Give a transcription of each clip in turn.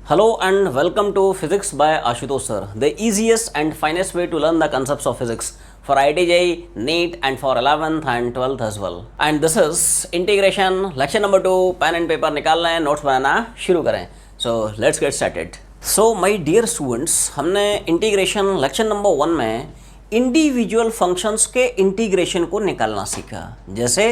Hello and welcome to Physics by Ashutosh sir, the easiest and finest way to learn the concepts of physics for IIT, NEET and for 11th and 12th as well. And this is integration lecture number 2. Pen and paper निकालना है, notes बनाना शुरू करें. So let's get started. So my dear students, हमने integration lecture number 1 में individual functions के integration को निकालना सीखा, जैसे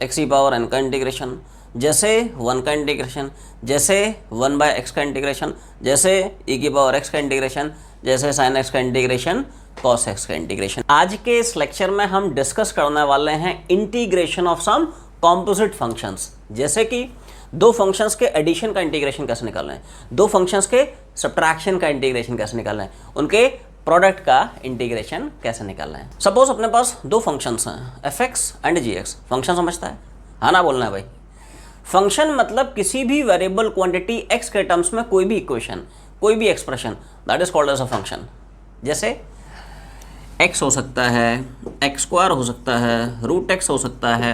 एक्स ई पावर एन का इंटीग्रेशन, जैसे 1 का इंटीग्रेशन, जैसे 1/x का इंटीग्रेशन, जैसे e की पावर x का इंटीग्रेशन, जैसे sin x का इंटीग्रेशन, cos x का इंटीग्रेशन. आज के इस लेक्चर में हम डिस्कस करने वाले हैं integration of some composite functions, जैसे कि दो फंक्शंस के एडिशन का इंटीग्रेशन कैसे निकालना है, दो फंक्शंस के सब्ट्रैक्शन का इंटीग्रेशन कैसे निकालना है, उनके प्रोडक्ट का इंटीग्रेशन कैसे निकालना है. सपोज अपने पास दो फंक्शंस हैं f(x) एंड g(x). फंक्शन समझता है, हाँ ना बोलना है भाई. फंक्शन मतलब किसी भी वेरिएबल क्वांटिटी x के टर्म्स में कोई भी इक्वेशन, कोई भी expression, that is called as a function. जैसे x हो सकता है, x² हो सकता है, √x हो सकता है,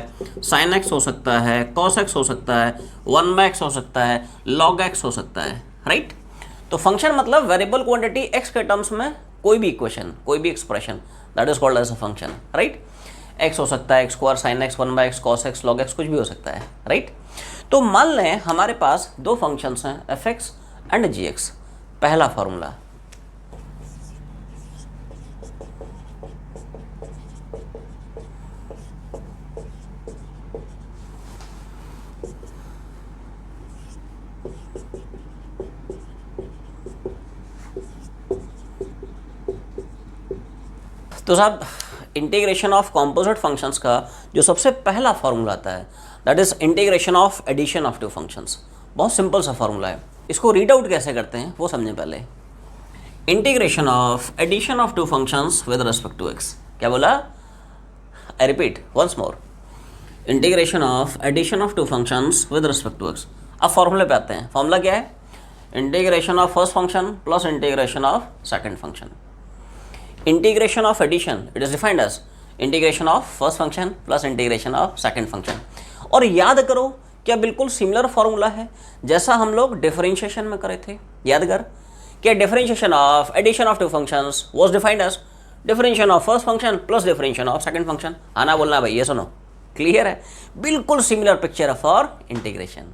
sin x हो सकता है, cos x हो सकता है, 1/x हो सकता है, log x हो सकता है, राइट. तो फंक्शन मतलब वेरिएबल क्वांटिटी x के टर्म्स में कोई भी इक्वेशन, कोई भी expression, that is called as a function, right. x हो सकता है, x², sin x, 1/x, cos x, log x, कुछ भी हो सकता है, राइट. तो मान लें हमारे पास दो फंक्शंस हैं f(x) एंड g(x). पहला फॉर्मूला, तो साहब इंटीग्रेशन ऑफ कॉम्पोजिट फंक्शंस का जो सबसे पहला फॉर्मूला आता है, that is integration of addition of two functions. बहुत सिंपल सा फॉर्मूला है. इसको रीड आउट कैसे करते हैं वो समझें पहले. Integration of addition of two functions with respect to x. क्या बोला? I repeat once more. Integration of addition of two functions with respect to x. अब फॉर्मूले पे आते हैं. फॉर्मूला क्या है? Integration of first function plus integration of second function. Integration of addition, it is defined as integration of first function plus integration of second function. और याद करो, क्या बिल्कुल सिमिलर फॉर्मूला है जैसा हम लोग डिफरेंशिएशन में करे थे. याद कर, क्या differentiation of addition of two functions was defined as differentiation of first function plus differentiation of second function. आना बोलना भाई, ये सुनो, क्लियर है. बिल्कुल सिमिलर पिक्चर फॉर इंटीग्रेशन.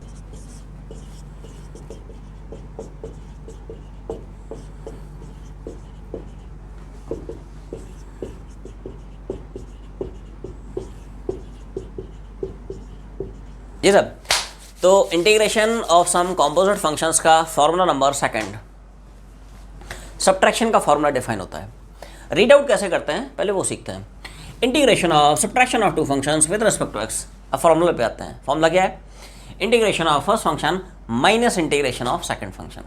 जी सर. तो integration of some composite functions का फॉर्मूला नंबर सेकंड, सब्ट्रैक्शन का फॉर्मूला डिफाइन होता है. रीड आउट कैसे करते हैं पहले वो सीखते हैं. Integration of subtraction of two functions with respect to x. अब फॉर्मूला पे आते हैं. फॉर्मूला क्या है? Integration of first function minus integration of second function.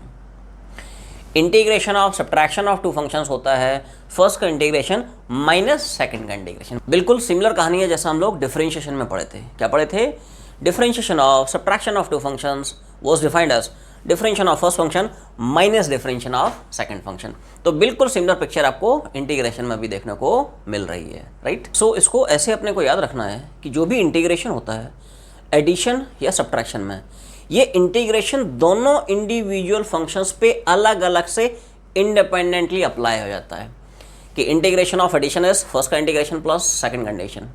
Integration of subtraction of two functions होता है फर्स्ट का इंटीग्रेशन माइनस सेकंड का इंटीग्रेशन. बिल्कुल सिमिलर कहानी है जैसा हम लोग डिफरेंशिएशन में पढ़े थे. क्या पढ़े थे? Differentiation of subtraction of two functions was defined as differentiation of first function minus differentiation of second function. तो बिल्कुल सिमिलर पिक्चर आपको इंटीग्रेशन में भी देखने को मिल रही है, राइट. सो इसको ऐसे अपने को याद रखना है कि जो भी इंटीग्रेशन होता है एडिशन या सब्ट्रैक्शन में, ये इंटीग्रेशन दोनों इंडिविजुअल फंक्शंस पे अलग अलग से इंडिपेंडेंटली अप्लाई हो जाता है. कि integration of addition is first का इंटीग्रेशन प्लस सेकंड का integration.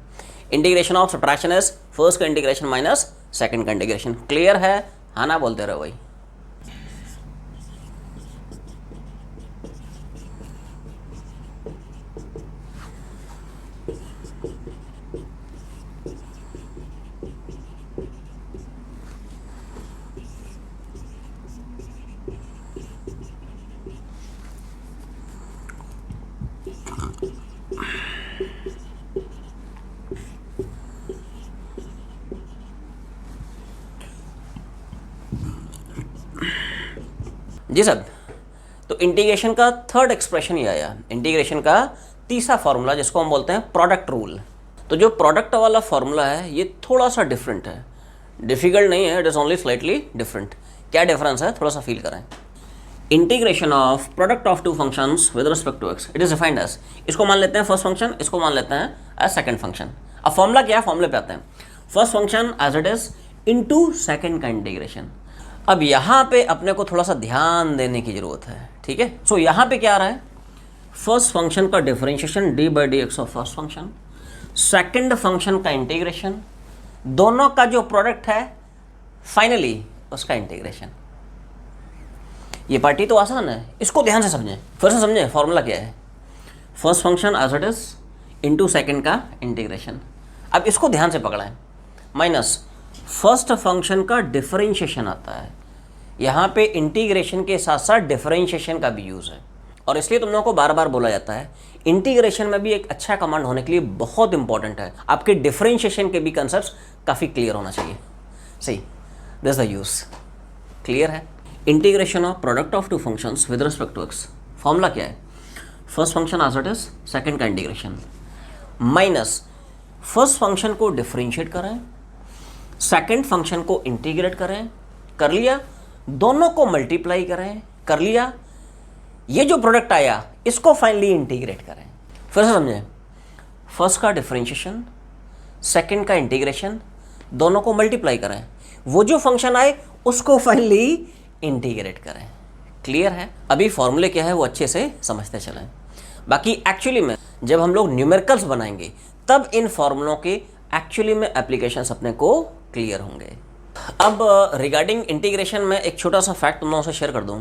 Integration of subtraction is first का इंटीग्रेशन माइनस सेकंड का इंटीग्रेशन. क्लियर है? हाँ ना बोलते रहो भाई. जी सर. तो इंटीग्रेशन का थर्ड एक्सप्रेशन ये आया, इंटीग्रेशन का तीसरा फॉर्मूला जिसको हम बोलते हैं प्रोडक्ट रूल. तो जो प्रोडक्ट वाला फॉर्मूला है ये थोड़ा सा डिफरेंट है, डिफिकल्ट नहीं है, it is only slightly different. क्या डिफरेंस है थोड़ा सा फील करें. Integration of product of two functions with respect to x, it is defined as, इसको मान लेते हैं फर्स्ट फंक्शन, इसको मान लेते हैं एज सेकंड फंक्शन. अब फॉर्मूला क्या है? फॉर्मूले पे आते हैं. First function as it is into second का इंटीग्रेशन. अब यहाँ पे अपने को थोड़ा सा ध्यान देने की ज़रूरत है, ठीक है। सो यहाँ पे क्या आ रहा है, फर्स्ट फंक्शन का differentiation D by D x of first function, second function का इंटीग्रेशन, दोनों का जो प्रोडक्ट है फाइनली उसका इंटीग्रेशन। ये पार्टी तो आसान है, इसको ध्यान से समझें, फिर से समझें फॉर्मूला क्या है। First function as it is into second का इंटीग्रेशन। अब इसको ध्यान से पकड़ा है, माइनस फर्स्ट फंक्शन का डिफरेंशिएशन आता है। यहाँ पे इंटीग्रेशन के साथ साथ डिफरेंशिएशन का भी यूज़ है, और इसलिए तुम लोगों को बार बार बोला जाता है इंटीग्रेशन में भी एक अच्छा कमांड होने के लिए बहुत इंपॉर्टेंट है, आपके डिफरेंशिएशन के भी कंसेप्ट काफ़ी क्लियर होना चाहिए। सही, दिस द यूज क्लियर है। Integration of product of two functions with respect to x, formula क्या है, first function as it is, second का इंटीग्रेशन, माइनस फर्स्ट फंक्शन को डिफरेंशिएट करें, सेकंड फंक्शन को इंटीग्रेट करें, कर लिया, दोनों को मल्टीप्लाई करें, कर लिया, ये जो प्रोडक्ट आया इसको फाइनली इंटीग्रेट करें। फिर से समझें, फर्स्ट का डिफरेंशिएशन, सेकंड का इंटीग्रेशन, दोनों को मल्टीप्लाई करें, वो जो फंक्शन आए उसको फाइनली इंटीग्रेट करें। क्लियर है। अभी फॉर्मूले क्या है वो अच्छे से समझते चलें, बाकी एक्चुअली में जब हम लोग न्यूमेरिकल्स बनाएंगे तब इन फॉर्मूलों के एक्चुअली में एप्लीकेशंस अपने को क्लियर होंगे। अब रिगार्डिंग इंटीग्रेशन में एक छोटा सा फैक्ट तुम लोगों से शेयर कर दूं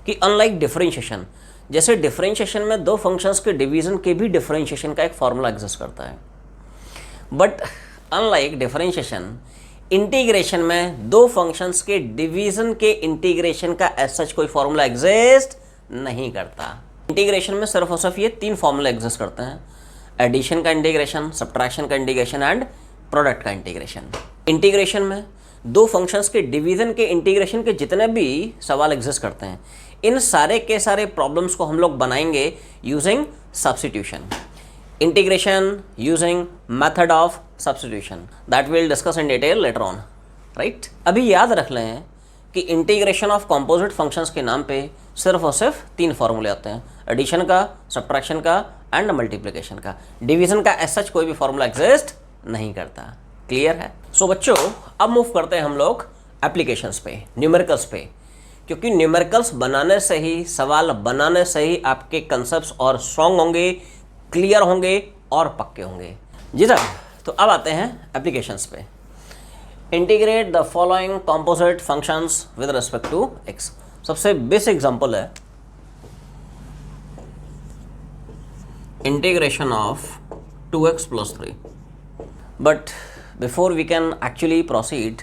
कि अनलाइक डिफरेंशिएशन, जैसे डिफरेंशिएशन में दो फंक्शंस के डिवीजन के भी डिफरेंशिएशन का एक फॉर्मूला एग्जिस्ट करता है, बट अनलाइक डिफरेंशिएशन, इंटीग्रेशन में दो फंक्शंस के डिवीजन के इंटीग्रेशन का एज सच कोई फॉर्मूला एग्जिस्ट नहीं करता। इंटीग्रेशन में सिर्फ और सिर्फ ये तीन फॉर्मूला एग्जिस्ट करते हैं, एडिशन का इंटीग्रेशन, सब्ट्रैक्शन का इंटीग्रेशन एंड प्रोडक्ट का इंटीग्रेशन। इंटीग्रेशन में दो फंक्शंस के डिवीजन के इंटीग्रेशन के जितने भी सवाल एग्जिस्ट करते हैं, इन सारे के सारे प्रॉब्लम्स को हम लोग बनाएंगे using substitution. Integration using method of substitution that we'll discuss in detail later on, right? अभी याद रख लें कि इंटीग्रेशन ऑफ कॉम्पोजिट फंक्शंस के नाम पे सिर्फ और सिर्फ तीन फॉर्मूले आते हैं, एडिशन का, सब्ट्रैक्शन का एंड मल्टीप्लिकेशन का। डिवीजन का एज सच कोई भी फॉर्मूला एग्जिस्ट नहीं करता। क्लियर है। सो बच्चों, अब मूव करते हैं हम लोग एप्लीकेशंस पे, न्यूमेरिकल्स पे, क्योंकि न्यूमेरिकल्स बनाने से ही, सवाल बनाने से ही आपके कंसेप्ट्स और स्ट्रॉन्ग होंगे, क्लियर होंगे और पक्के होंगे। जी सर, तो अब आते हैं एप्लीकेशंस पे। Integrate the following composite functions with respect to x. सबसे बेसिक एग्जांपल है integration of 2x + 3। But before we can actually proceed,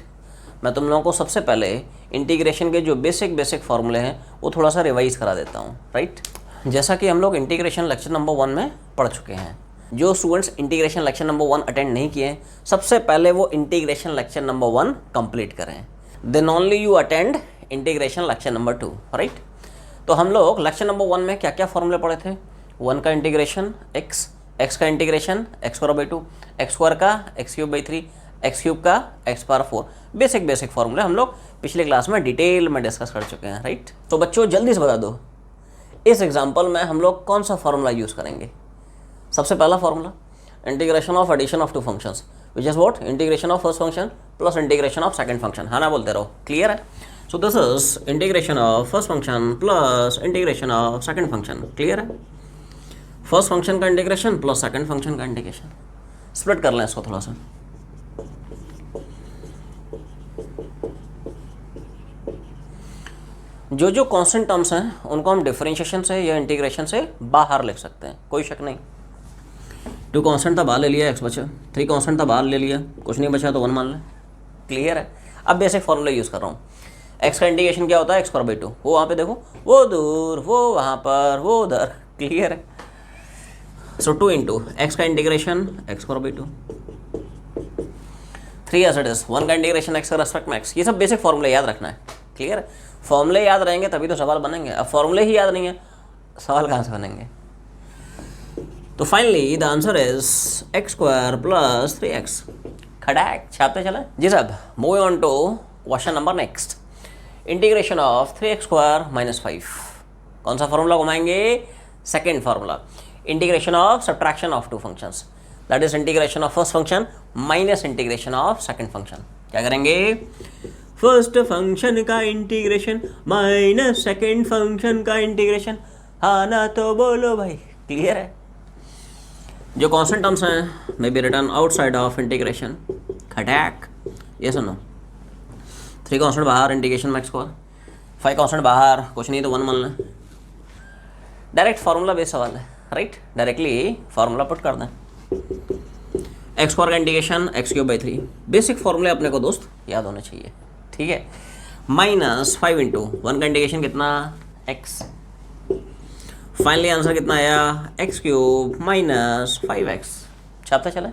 मैं तुम लोगों को सबसे पहले इंटीग्रेशन के जो बेसिक फॉर्मूले हैं वो थोड़ा सा रिवाइज करा देता हूँ, राइट। जैसा कि हम लोग इंटीग्रेशन लेक्चर नंबर 1 में पढ़ चुके हैं। जो students integration lecture number 1 attend नहीं किए, सबसे पहले वो इंटीग्रेशन लेक्चर नंबर 1 कंप्लीट करें, then only you attend integration lecture number 2, right. तो हम लोग लेक्चर नंबर 1 में क्या क्या फॉर्मूले पढ़े थे, 1 का इंटीग्रेशन x, x का इंटीग्रेशन x²/2, x² का x³/3, x³ का x⁴। बेसिक फॉर्मूले हम लोग पिछले क्लास में डिटेल में डिस्कस कर चुके हैं, राइट। तो बच्चों जल्दी से बता दो, इस एग्जाम्पल में हम लोग कौन सा फॉर्मूला यूज़ करेंगे। सबसे पहला formula, integration of addition of two functions, which is what, integration of first function plus integration of second function. हाँ ना बोलते रहो, क्लियर है। So this is integration of first function plus integration of second function. Clear है। First function का integration plus second function का integration. Split कर लें इसको थोड़ा सा। जो जो कांस्टेंट टर्म्स हैं उनको हम डिफरेंशिएशन से या इंटीग्रेशन से बाहर लिख सकते हैं, कोई शक नहीं। 2 कांस्टेंट था, बाहर ले लिया, x बचा। 3 कांस्टेंट था, बाहर ले लिया, कुछ नहीं बचा तो 1 मान लें। क्लियर है। अब बेसिक फॉर्मूला यूज़ कर रहा हूँ। x का इंटीग्रेशन क्या होता है, x²/2, वो वहाँ पे देखो, वो दूर, वो वहाँ पर, वो उधर। क्लियर है। सो 2 × x का integration x²/2, 3 as it is, 1 का इंटीग्रेशन x का रेस्पेक्ट में x। ये सब बेसिक फॉर्मूले याद रखना है। क्लियर है। फॉर्मूले याद रहेंगे तभी तो सवाल बनेंगे। अब फॉर्मूले ही याद नहीं है, सवाल कहाँ से बनेंगे। तो finally the answer is x² + 3x। खड़ाक छापते चले जी साहब। Moving on to question number next, integration of 3x² - 5। कौन सा फॉर्मूला घुमाएंगे, second formula, integration of subtraction of 2 functions, that is integration of first function minus integration of second function. क्या करेंगे, फर्स्ट फंक्शन का इंटीग्रेशन माइनस सेकेंड फंक्शन का integration. हाँ ना, तो बोलो भाई, क्लियर है। जो कॉन्स्टेंट टर्म्स हैं may be return outside of integration, खटैक, ये सुनो। 3 कॉन्स्टेंट बाहर, इंटीग्रेशन मैक्स स्क्वायर, 5 कॉन्स्टेंट बाहर, कुछ नहीं तो 1 मान लें। डायरेक्ट फार्मूला बेस सवाल है, राइट, डायरेक्टली फार्मूला पुट कर दें। एक्स स्क्वायर का इंटीग्रेशन x³/3, बेसिक फार्मूले अपने को दोस्त याद होने चाहिए, ठीक है। माइनस 5 इंटू 1 का इंटीग्रेशन कितना, x। फाइनली आंसर कितना आया, x³ माइनस 5x। छापता चले।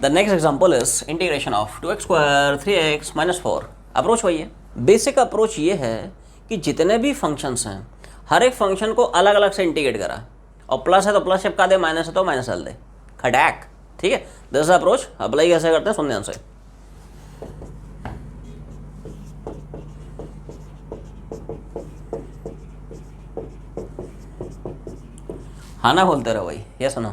The next example is integration of 2x² 3x minus 4। Approach वही है, बेसिक अप्रोच ये है कि जितने भी फंक्शंस हैं हर एक फंक्शन को अलग अलग से इंटीग्रेट करा, और प्लस है तो प्लस चिपका दे, माइनस है तो माइनस डाल दे, खटैक, ठीक है। दिस अप्रोच अप्लाई कैसे करते हैं, सुन ध्यान से। हाँ ना बोलते रहो भाई, ये सुनो।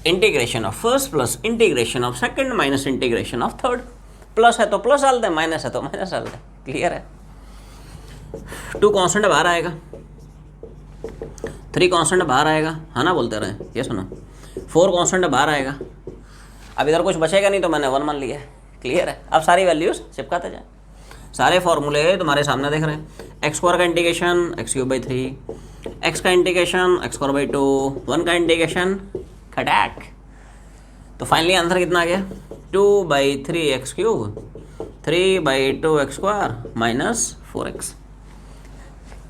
Integration of first plus integration of second minus integration of third. Plus है तो प्लस डाल दे, माइनस है तो माइनस डाल दे, क्लियर है। 2 कांस्टेंट बाहर आएगा, 3 कांस्टेंट बाहर आएगा, हाँ ना बोलते रहे, ये सुनो। 4 कांस्टेंट बाहर आएगा, अब इधर कुछ बचेगा नहीं तो मैंने 1 मान लिया है, क्लियर है। अब सारी वैल्यूज चिपकाते जाए, सारे फॉर्मूले तुम्हारे सामने देख रहे हैं। x² का इंटीग्रेशन x³/3, x का इंटीग्रेशन x²/2, 1 का इंटीग्रेशन खटैक। तो फाइनली आंसर कितना आ गया, 2/3x³ 3/2x² minus 4x,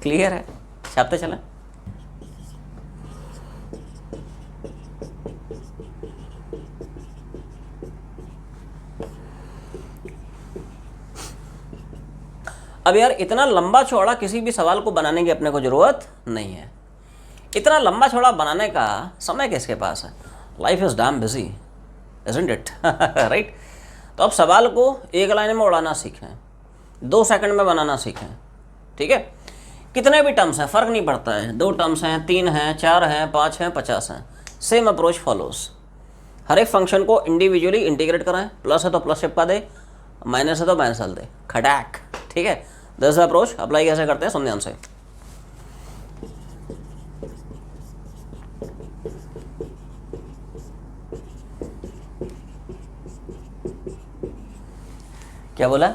clear है। छापते चले। अब यार इतना लंबा चौड़ा किसी भी सवाल को बनाने की अपने को ज़रूरत नहीं है। इतना लंबा चौड़ा बनाने का समय किसके पास है? Life is dam busy, isn't it, right. तो अब सवाल को एक लाइन में उड़ाना सीखें, 2 सेकंड में बनाना सीखें, ठीक है। कितने भी टर्म्स हैं फ़र्क नहीं पड़ता है, 2 टर्म्स हैं, 3 हैं, 4 हैं, 5 हैं, 50 हैं, सेम अप्रोच फॉलोज। हर एक फंक्शन को इंडिविजुअली इंटीग्रेट कराएं, प्लस है तो प्लस चिपका दे, माइनस है तो माइनस डाल दे, खटैक, ठीक है। दिस अप्रोच अप्लाई कैसे करते हैं, सुन ध्यान से। क्या बोला,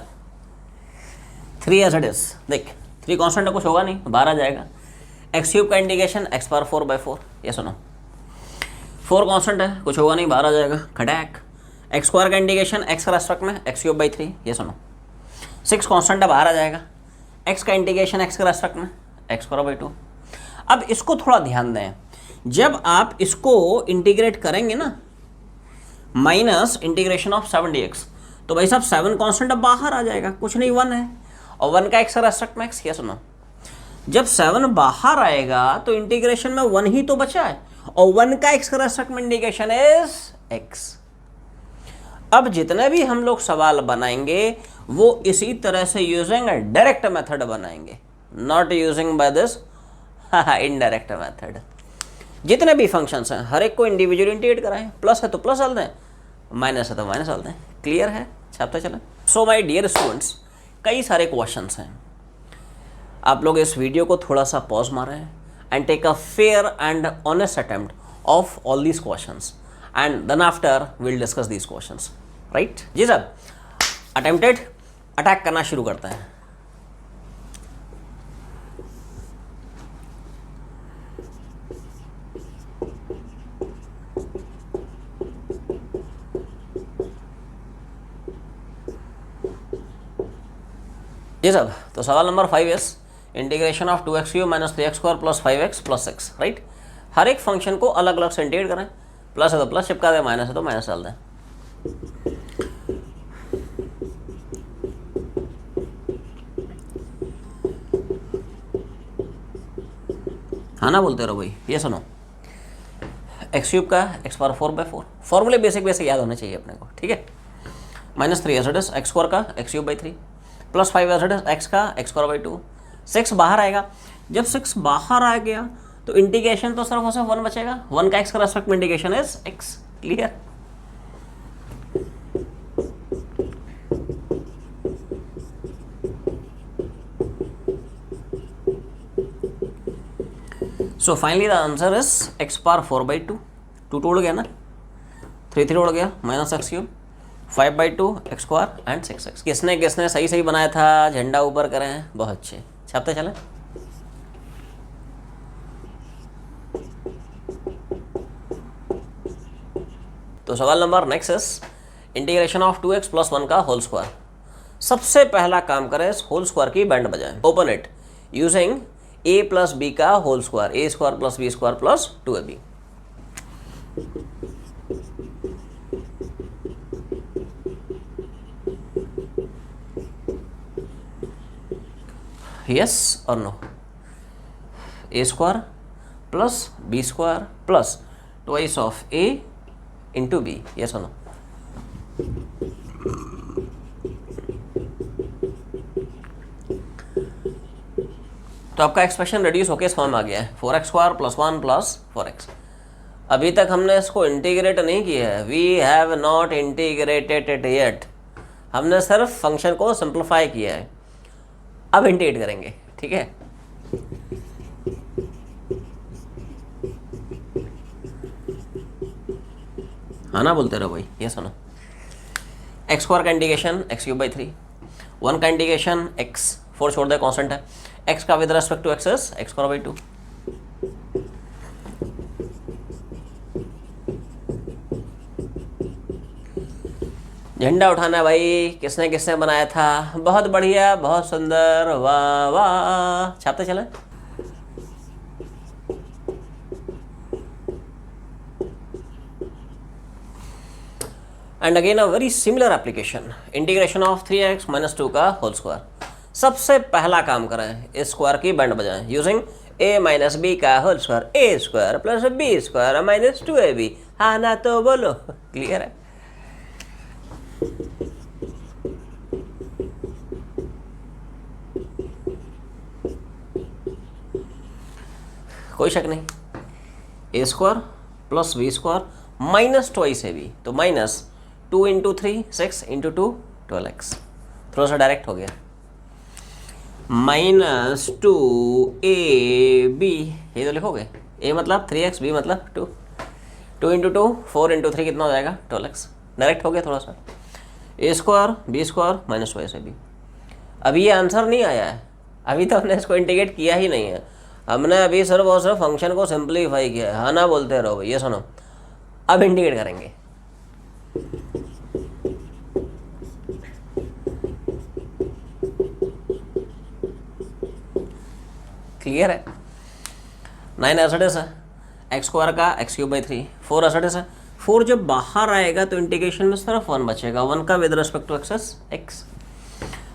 3 एज इट इज। देख 3 कांस्टेंट है, कुछ होगा नहीं, बाहर आ जाएगा। x³ का इंटीग्रेशन x⁴/4, ये सुनो। 4 कांस्टेंट है, कुछ होगा नहीं, बाहर आ जाएगा, खटैक। x² का इंटीग्रेशन x के रेस्पेक्ट में x³/3, ये सुनो। 6 कांस्टेंट है, बाहर आ जाएगा। x का इंटीग्रेशन x के रेस्पेक्ट में x²/2। अब इसको थोड़ा ध्यान दें, जब आप इसको इंटीग्रेट करेंगे ना, माइनस इंटीग्रेशन ऑफ 7dx, तो भाई साहब 7 कांस्टेंट अब बाहर आ जाएगा, कुछ नहीं, 1 है, और 1 का x का रेस्पेक्ट में x, ये सुनो। जब 7 बाहर आएगा तो इंटीग्रेशन में 1 ही तो बचा है, और 1 का x का रेस्पेक्ट में इंटीग्रेशन इज x। अब जितने भी हम लोग सवाल बनाएंगे वो इसी तरह से यूजिंग डायरेक्ट मेथड बनाएंगे, not using by this indirect method. जितने भी फंक्शंस हैं हर एक को इंडिविजुअली इंटीग्रेट कराएं, प्लस है तो प्लस डाल दें, माइनस है तो माइनस डाल दें, क्लियर है। छापते चलें। सो माय डियर स्टूडेंट्स, कई सारे क्वेश्चंस हैं, आप लोग इस वीडियो को थोड़ा सा पॉज मारें and take a fair and honest attempt of all these questions, and then after will discuss these questions, right जी साहब। अटेम्प्टेड, अटैक करना शुरू करते हैं। जी साहब, तो सवाल नंबर 5 is integration of 2x³ minus 3x² plus 5x plus 6, right. हर एक फंक्शन को अलग अलग से इंटीग्रेट करें, प्लस है तो प्लस चिपका दें, माइनस है तो माइनस डाल दें। हाँ ना बोलते रहो भाई, ये सुनो। x³ का x⁴/4, फॉर्मूले बेसिक याद होने चाहिए अपने को, ठीक है। -3 एज इट इज, x² का x³/3 plus 5 as it is, x का x²/2। 6 बाहर आएगा, जब 6 बाहर आ गया तो इंटीग्रेशन तो सिर्फ और सिर्फ 1 बचेगा, 1 का x का रेस्पेक्ट में integration is x, clear. So finally the answer is x power 4/2, 2 उड़ गया ना, 3 उड़ गया, minus x cube, 5/2 x square and 6x। किसने किसने सही सही बनाया था, झंडा ऊपर करें, बहुत अच्छे, छापते चले। तो सवाल number next is integration of 2x + 1 का होल स्क्वायर। सबसे पहला काम करें, इस होल स्क्वायर की बैंड बजाएं, open it using a + b का whole square, a² + b² + 2ab। yes or no, a² + b² + twice of a into b, yes or no? तो आपका एक्सप्रेशन रिड्यूस होकर इस फॉर्म आ गया है, 4x² + 1 + 4x। अभी तक हमने इसको इंटीग्रेट नहीं किया है, we have not integrated it yet, हमने सिर्फ फंक्शन को सिंप्लीफाई किया है, अब इंटीग्रेट करेंगे, ठीक है। हाँ ना बोलते रहो भाई, ये सुनो, x² का इंटीग्रेशन x³/3, 1 का इंटीग्रेशन x, 4 छोड़ दे कांस्टेंट है, x का with respect to x is x²/2। झंडा उठाना है भाई, किसने किसने बनाया था, बहुत बढ़िया, बहुत सुंदर, वाह वाह, छापते चले। And again a very similar application, integration of 3x - 2 का होल स्क्वायर। सबसे पहला काम करें, इस स्क्वायर की बैंड बजाएं यूजिंग a - b का whole square, a² + b² - 2ab। हाँ ना तो बोलो, क्लियर है। कोई शक नहीं, a² + b² - twice ab, तो -2 × 3 6 × 2 12x, थोड़ा सा डायरेक्ट हो गया, -2ab, ये तो लिखोगे, a मतलब 3x, b मतलब 2, 2 × 2 4 × 3 कितना हो जाएगा 12x, डायरेक्ट हो गया थोड़ा सा, a² b² - twice ab। अभी ये आंसर नहीं आया है, अभी तो हमने इसको इंटीग्रेट किया ही नहीं है, हमने अभी सिर्फ और सिर्फ फंक्शन को सिंप्लीफाई किया है। हाँ ना बोलते रहो भैया, सुनो, अब इंटीग्रेट करेंगे। क्लियर है, 9 एसिडिस है, x² का x³/3, 4 एसिडिस है, 4 जब बाहर आएगा तो इंटीग्रेशन में सिर्फ 1 बचेगा, 1 का with respect to x is x,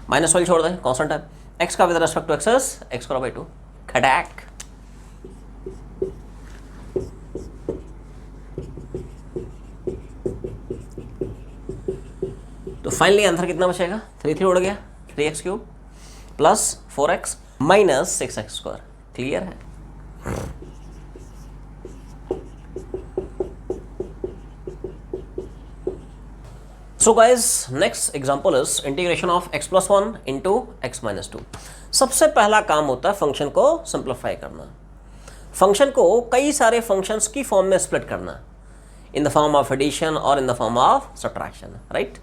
-1 छोड़ दें, कांस्टेंट है, x का with respect to x is x²/2, खटाक। तो फाइनली आंसर कितना बचेगा, 3 उड़ गया, 3x³ + 4x - 6x², क्लियर है। So guys next example is integration of x + 1 × x - 2। सबसे पहला काम होता है फंक्शन को सिंप्लीफाई करना, फंक्शन को कई सारे फंक्शंस की फॉर्म में स्प्लिट करना, in the form of addition और in the form of subtraction, right.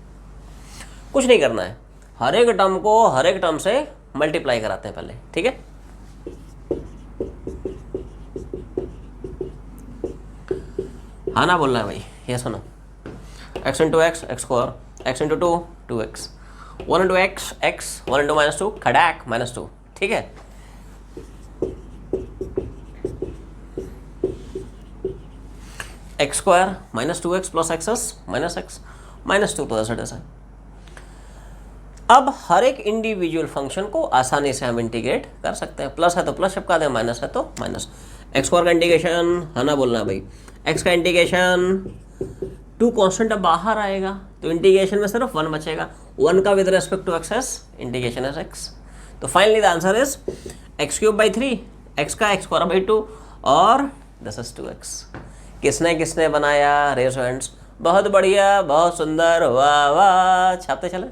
कुछ नहीं करना है, हर एक टर्म को हर एक टर्म से मल्टीप्लाई कराते हैं पहले, ठीक है। हाँ ना बोलना है भाई, ये सुनो, x × x x², x × 2 2x, 1 × x x, 1 × -2 खड़ाक -2, ठीक है। x² - 2x + x -x -2 तो ऐसा है। अब हर एक इंडिविजुअल फंक्शन को आसानी से हम इंटीग्रेट कर सकते हैं, प्लस है तो प्लस चिपका दें, माइनस है तो माइनस। x² का इंटीग्रेशन, है ना बोलना भाई, x का इंटीग्रेशन 2 कांस्टेंट अब बाहर आएगा तो इंटीग्रेशन में सिर्फ 1 बचेगा, 1 का with respect to x integration is x। तो finally the answer is x³/3, x का x²/2 और दिस इज 2x। किसने किसने बनाया, रेज हैंड्स, बहुत बढ़िया, बहुत सुंदर, वाह वाह, छापते चले।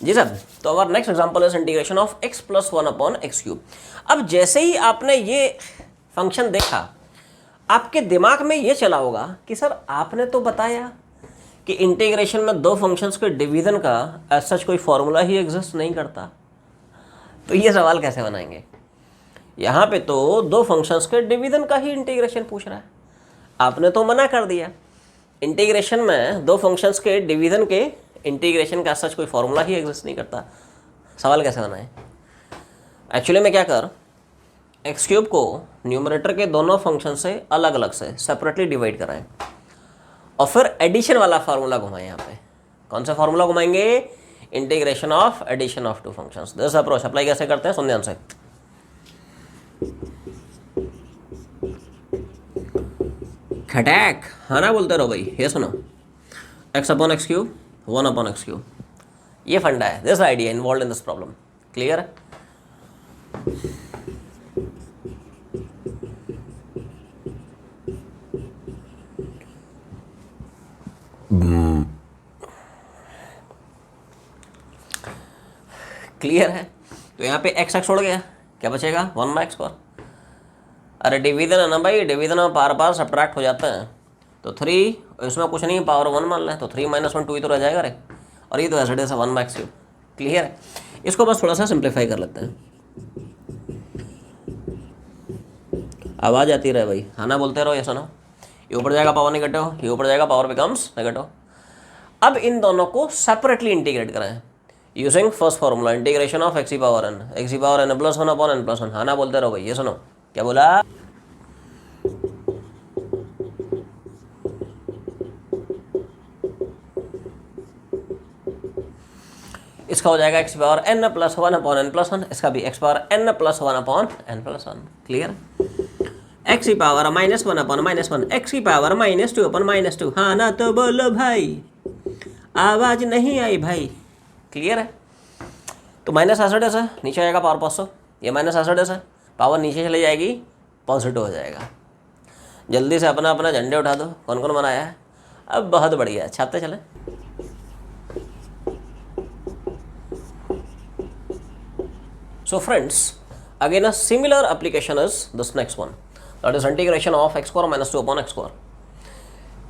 जी सर। तो our next example is integration of x plus 1 upon x cube. अब जैसे ही आपने ये फंक्शन देखा, आपके दिमाग में ये चला होगा कि सर आपने तो बताया कि इंटीग्रेशन में दो फंक्शंस के डिवीजन का एज सच कोई फॉर्मूला ही एग्जिस्ट नहीं करता, तो ये सवाल कैसे बनाएंगे? यहाँ पे तो दो फंक्शंस के डिवीजन का ही इंटीग्रेशन पूछ रहा है, आपने तो मना कर दिया इंटीग्रेशन में दो फंक्शंस के डिवीजन के इंटीग्रेशन का सच कोई फॉर्मूला ही एग्जिस्ट नहीं करता, सवाल कैसे बनाए? एक्चुअली में क्या कर, एक्स क्यूब को न्यूमरेटर के दोनों फंक्शन से अलग अलग से सेपरेटली डिवाइड कराएं और फिर एडिशन वाला फार्मूला घुमाएं। यहाँ पे कौन सा फार्मूला घुमाएंगे? Integration of addition of two functions. This approach apply कैसे करते हैं, सुन ध्यान से। खटैक हाँ ना बोलते रहो भाई, ये सुनो, x upon x cube 1 upon x cube, ये फंडा है, this idea involve in this problem. Clear? Clear है? तो यहाँ पे एक्स एक्स उड़ गया, क्या बचेगा? 1 बाई एक्स स्क्वायर। अरे डिवीजन है ना भाई, डिवीजन में पार पार सब्ट्रैक्ट हो जाते हैं, तो 3 इसमें कुछ नहीं, पावर 1 मान लें तो 3 - 1 2 ही तो रह जाएगा रे, और ये तो ऐसे ऐसा 1 बाई एक्स क्यूब। क्लियर है? इसको बस थोड़ा सा सिंप्लीफाई कर लेते हैं। आवाज़ आती रहे भाई, हाँ ना बोलते रहो, ये सुनो, ये ऊपर जाएगा पावर नेगेटिव, ये ऊपर जाएगा पावर बिकम्स नेगेटिव। अब इन दोनों को सेपरेटली इंटीग्रेट करें using first formula, integration of x power n plus 1 upon n plus 1। हाँ ना बोलते रहो भाई, ये सुनो, क्या बोला? इसका हो जाएगा x power n plus 1 upon n plus 1, इसका भी x power n plus 1 upon n plus 1। Clear? X की पावर -1 अपॉन -1, एक्स की पावर -2 अपॉन -2। हाँ ना तो बोलो भाई, आवाज नहीं आई भाई। क्लियर है? तो माइनस एसिड है, नीचे आएगा पावर पॉजिटिव, ये माइनस एसिड है, पावर नीचे चली जाएगी, पॉजिटिव हो जाएगा। जल्दी से अपना अपना झंडे उठा दो, कौन कौन बनाया है? अब बहुत बढ़िया, छापते चले। So friends, again a similar application is this next one, that is integration of x square minus 2 upon x square.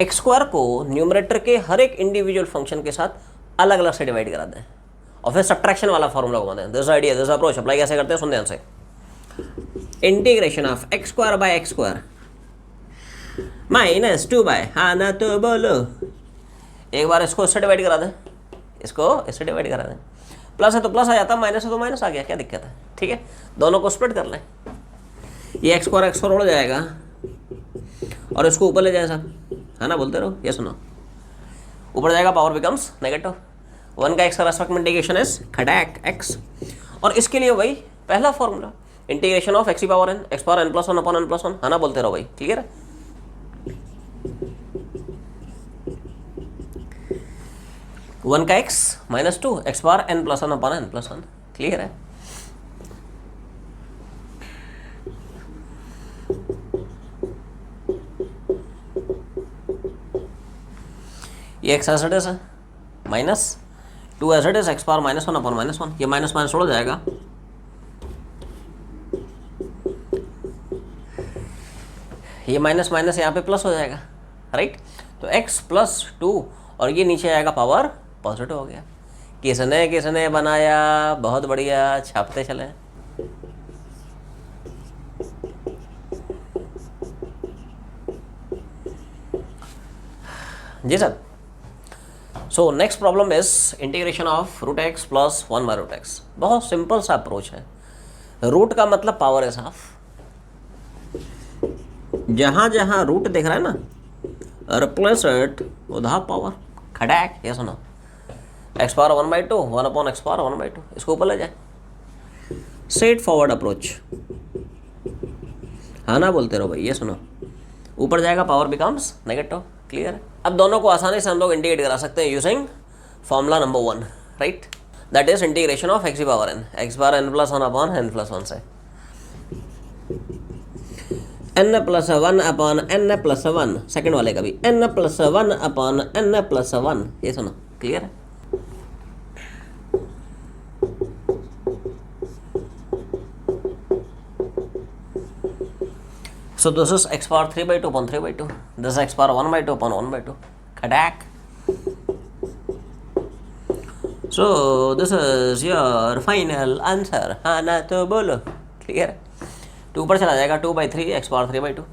x square को न्यूमरेटर के हर एक इंडिविजुअल फंक्शन के साथ अलग अलग से डिवाइड करा दें और फिर सब्ट्रैक्शन वाला फॉर्मूला घुमा दें। This idea, this approach apply कैसे करते हैं, सुन ध्यान से। Integration of x square by x square minus 2 by, हाँ ना तो बोलो, एक बार इसको इससे डिवाइड करा दें, इसको इससे डिवाइड करा दें, प्लस है तो प्लस आ जाता, माइनस है तो माइनस आ गया, क्या दिक्कत है? ठीक है, दोनों को स्प्लिट कर लें, ये एक्स स्क्वायर उड़ जाएगा और इसको ऊपर ले जाए सब, है ना बोलते रहो, ये सुनो, ऊपर जाएगा पावर बिकम्स नेगेटिव, 1 का एक्स का रेस्पेक्ट में इंटीग्रेशन इज खटैक एक्स। और इसके लिए भाई पहला फॉर्मूला इंटीग्रेशन ऑफ एक्स की power n, x power n plus 1 upon n plus 1, है ना बोलते रहो भाई। क्लियर है? वन का x -2, x power n plus 1 upon n plus 1। Clear है? ये एक्स एसिड है, -2 एसिड है, एक्स पावर -1 अपॉन -1, ये माइनस माइनस छोड़ जाएगा, ये माइनस माइनस यहाँ पे प्लस हो जाएगा, राइट? तो x प्लस 2 और ये नीचे आएगा पावर पॉजिटिव हो गया। किसने बनाया, बहुत बढ़िया, छापते चले। जी सर। So next problem is integration of root X plus 1 by root X. बहुत सिंपल सा अप्रोच है। रूट का मतलब पावर है साफ, जहां जहां रूट दिख रहा है ना, replace it with half power, खटैक। ये सुनो, X power 1/2, 1 upon X power 1/2, इसको ऊपर ले जाए, स्ट्रेट फॉरवर्ड अप्रोच, हाँ ना बोलते रहो भाई। ये सुनो, ऊपर जाएगा पावर बिकम्स नेगेटिव। क्लियर है? अब दोनों को आसानी से हम लोग इंटीग्रेट करा सकते हैं using formula number 1, right? That is integration of x power n, x power n plus 1 upon n plus 1 से n plus 1 upon n plus 1, second वाले का भी n plus 1 upon n plus 1। ये सुनो, क्लियर है? So this is x power 3 by 2 upon 3 by 2. This is x power 1 by 2 upon 1 by 2. Khadak. So this is your final answer. हाँ ना तो बोलो. Clear? 2 ऊपर चला जाएगा 2 by 3 x power 3 by 2.